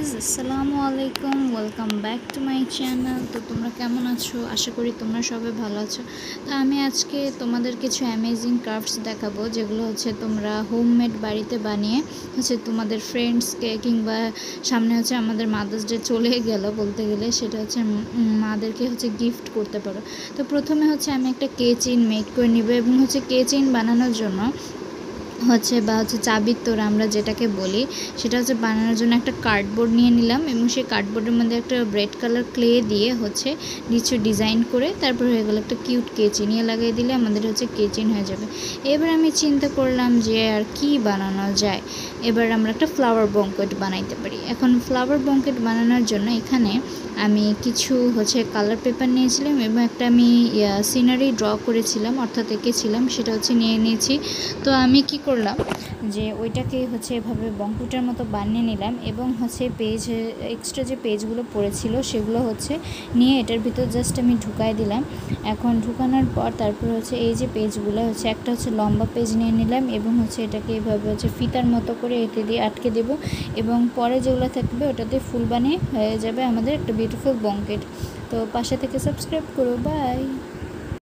Guys, আসসালামু আলাইকুম। Welcome back to my channel. তো তোমরা কেমন আছো? আশা করি তোমরা সবাই ভালো আছো। তো আমি আজকে তোমাদের কিছু অ্যামেজিং ক্রাফটস দেখাবো, যেগুলো হচ্ছে তোমরা হোমমেড বাড়িতে বানিয়ে তোমাদের ফ্রেন্ডসকে, কিংবা সামনে আমাদের মাদার্স ডে চলে গেল বলতে গেলে, সেটা মাদেরকে গিফট করতে পারো। তো প্রথমে আমি একটা কে চেইন মেক করে নিব, এবং কে চেইন বানানোর জন্য চাবির তোড়া আমরা যেটাকে বলি, সেটা বানানোর জন্য একটা কার্ডবোর্ড নিয়ে নিলাম, এবং সেই কার্ডবোর্ডের মধ্যে একটা রেড কালার ক্লে দিয়ে কিছু ডিজাইন করে তারপর হয়ে গেল একটা কিউট কেচি নিয়ে লাগিয়ে দিলে আমাদের কেচিন হয়ে যাবে। এবার আমি চিন্তা করলাম যে আর কি বানানো যায়। এবার আমরা একটা ফ্লাওয়ার বঙ্কেট বানাইতে পারি। এখন ফ্লাওয়ার বঙ্কেট বানানোর জন্য এখানে আমি কিছু কালার পেপার নিয়েছিলাম, এবং একটা আমি সিনারি ড্র করেছিলাম, অর্থাৎ এঁকেছিলাম, সেটা নিয়ে নিয়েছি। তো আমি কি করলাম যে ওইটাকে এভাবে বঙ্কুটার মতো বানিয়ে নিলাম, এবং পেজ এক্সট্রা যে পেজগুলো পড়েছিল সেগুলো নিয়ে এটার ভিতর জাস্ট আমি ঢুকাই দিলাম। এখন ঢুকানোর পর তারপর এই যে পেজগুলো একটা লম্বা পেজ নিয়ে নিলাম, এবং এটাকে এভাবে ফিতার মতো করে এতে দিয়ে আটকে দেব, এবং পরে যেগুলো থাকবে ওটাতে ফুল বানিয়ে হয়ে যাবে আমাদের একটা বিউটিফুল বঙ্কেট। তো পাশে থেকে সাবস্ক্রাইব করো। বাই।